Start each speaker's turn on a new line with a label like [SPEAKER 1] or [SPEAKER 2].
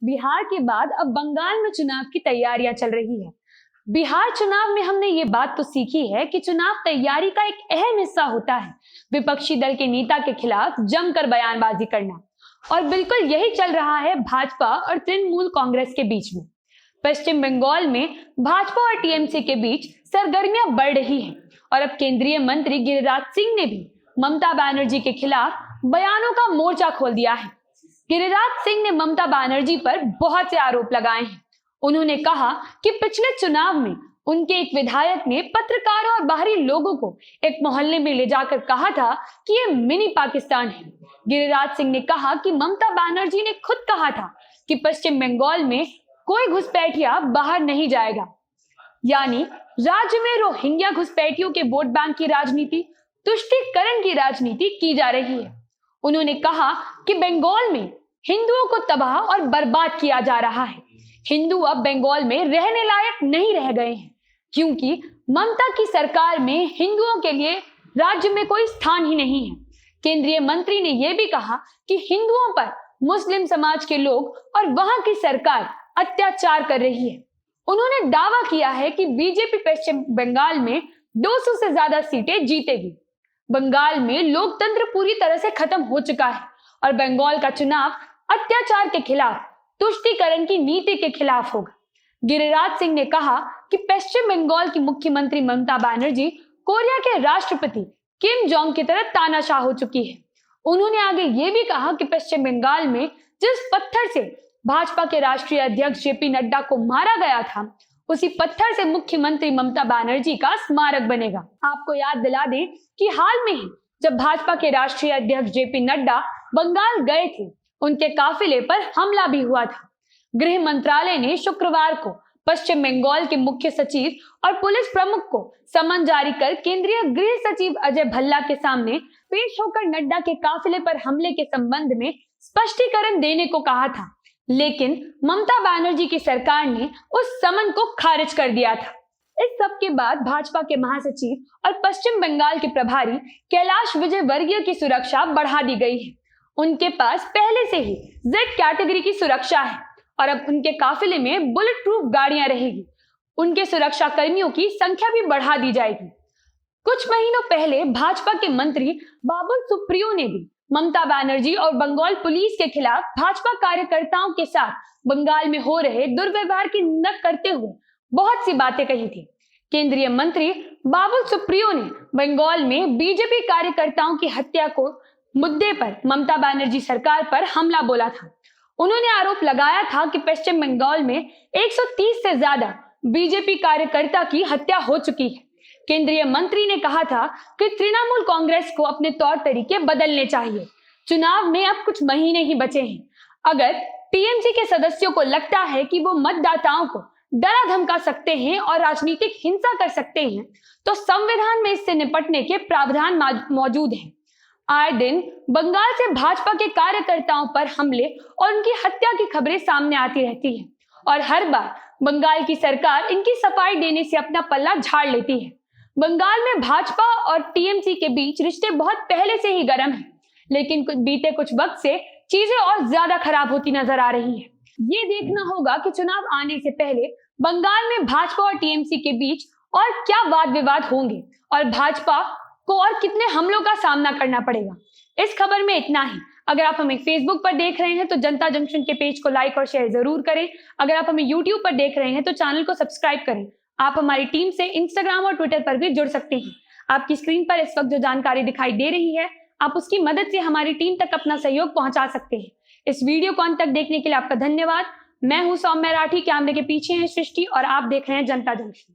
[SPEAKER 1] बिहार के बाद अब बंगाल में चुनाव की तैयारियां चल रही है। बिहार चुनाव में हमने ये बात तो सीखी है कि चुनाव तैयारी का एक अहम हिस्सा होता है विपक्षी दल के नेता के खिलाफ जमकर बयानबाजी करना। और बिल्कुल यही चल रहा है भाजपा और तृणमूल कांग्रेस के बीच में। पश्चिम बंगाल में भाजपा और टीएमसी के बीच सरगर्मियां बढ़ रही हैं और अब केंद्रीय मंत्री गिरिराज सिंह ने भी ममता बनर्जी के खिलाफ बयानों का मोर्चा खोल दिया है। गिरिराज सिंह ने ममता बनर्जी पर बहुत से आरोप लगाए हैं। उन्होंने कहा कि पिछले चुनाव में उनके एक विधायक ने पत्रकारों और बाहरी लोगों को एक मोहल्ले में ले जाकर कहा था कि ये मिनी पाकिस्तान है। गिरिराज सिंह ने कहा कि ममता बनर्जी ने खुद कहा था कि पश्चिम बंगाल में कोई घुसपैठिया बाहर नहीं जाएगा, यानी राज्य में रोहिंग्या घुसपैठियों के वोट बैंक की राजनीति, तुष्टीकरण की राजनीति की जा रही है। उन्होंने कहा कि बंगाल में हिंदुओं को तबाह और बर्बाद किया जा रहा है। हिंदू अब बंगाल में रहने लायक नहीं रह गए हैं क्योंकि ममता की सरकार में हिंदुओं के लिए राज्य में कोई स्थान ही नहीं है। केंद्रीय मंत्री ने यह भी कहा कि हिंदुओं पर मुस्लिम समाज के लोग और वहां की सरकार अत्याचार कर रही है। उन्होंने दावा किया है कि बीजेपी पश्चिम बंगाल में 200 से ज्यादा सीटें जीतेगी। बंगाल में लोकतंत्र पूरी तरह से खत्म हो चुका है और बंगाल का चुनाव अत्याचार के खिलाफ, तुष्टीकरण की नीति के खिलाफ होगा। गिरिराज सिंह ने कहा कि पश्चिम बंगाल की मुख्यमंत्री ममता बनर्जी कोरिया के राष्ट्रपति किम जोंग की तरह तानाशाह हो चुकी है। उन्होंने आगे ये भी कहा कि पश्चिम बंगाल में जिस पत्थर से भाजपा के राष्ट्रीय अध्यक्ष जेपी नड्डा को मारा गया था, उसी पत्थर से मुख्यमंत्री ममता बनर्जी का स्मारक बनेगा। आपको याद दिला दें कि हाल में ही जब भाजपा के राष्ट्रीय अध्यक्ष जेपी नड्डा बंगाल गए थे, उनके काफिले पर हमला भी हुआ था। गृह मंत्रालय ने शुक्रवार को पश्चिम बंगाल के मुख्य सचिव और पुलिस प्रमुख को समन जारी कर केंद्रीय गृह सचिव अजय भल्ला के सामने पेश होकर नड्डा के काफिले पर हमले के संबंध में स्पष्टीकरण देने को कहा था, लेकिन ममता बनर्जी की सरकार ने उस समन को खारिज कर दिया था। इस सब के बाद भाजपा के महासचिव और पश्चिम बंगाल के प्रभारी कैलाश विजयवर्गीय की सुरक्षा बढ़ा दी गई है। उनके पास पहले से ही जेड कैटेगरी की सुरक्षा है और अब उनके काफिले में बुलेट प्रूफ गाड़ियां रहेगी। उनके सुरक्षा कर्मियों की संख्या भी बढ़ा दी जाएगी। कुछ महीनों पहले भाजपा के मंत्री बाबुल सुप्रियो ने भी ममता बनर्जी और बंगाल पुलिस के खिलाफ भाजपा कार्यकर्ताओं के साथ बंगाल में हो रहे दुर्व्यवहार की निंदा करते हुए बहुत सी बातें कही थी। केंद्रीय मंत्री बाबुल सुप्रियो ने बंगाल में बीजेपी कार्यकर्ताओं की हत्या को मुद्दे पर ममता बनर्जी सरकार पर हमला बोला था। उन्होंने आरोप लगाया था कि पश्चिम बंगाल में 130 से ज्यादा बीजेपी कार्यकर्ता की हत्या हो चुकी है। केंद्रीय मंत्री ने कहा था कि तृणमूल कांग्रेस को अपने तौर तरीके बदलने चाहिए। चुनाव में अब कुछ महीने ही बचे हैं। अगर टीएमसी के सदस्यों को लगता है कि वो मतदाताओं को डरा धमका सकते हैं और राजनीतिक हिंसा कर सकते हैं, तो संविधान में इससे निपटने के प्रावधान मौजूद हैं। आए दिन बंगाल से भाजपा के कार्यकर्ताओं पर हमले और उनकी हत्या की खबरें सामने आती रहती हैं और हर बार बंगाल की सरकार इनकी सफाई देने से अपना पल्ला झाड़ लेती है। बंगाल में भाजपा और टीएमसी के बीच रिश्ते बहुत पहले से ही गर्म हैं, लेकिन बीते कुछ वक्त से चीजें और ज्यादा खराब होती नजर आ रही हैं। ये देखना होगा कि चुनाव आने से पहले बंगाल में भाजपा और टीएमसी के बीच और क्या वाद विवाद होंगे और भाजपा को और कितने हमलों का सामना करना पड़ेगा। इस खबर में इतना ही। अगर आप हमें फेसबुक पर देख रहे हैं तो जनता जंक्शन के पेज को लाइक और शेयर जरूर करें। अगर आप हमें यूट्यूब पर देख रहे हैं तो चैनल को सब्सक्राइब करें। आप हमारी टीम से इंस्टाग्राम और ट्विटर पर भी जुड़ सकते हैं। आपकी स्क्रीन पर इस वक्त जो जानकारी दिखाई दे रही है, आप उसकी मदद से हमारी टीम तक अपना सहयोग पहुंचा सकते हैं। इस वीडियो को अंत तक देखने के लिए आपका धन्यवाद। मैं हूं सौम्या राठी, कैमरे के पीछे है सृष्टि और आप देख रहे हैं जनता जंक्शन।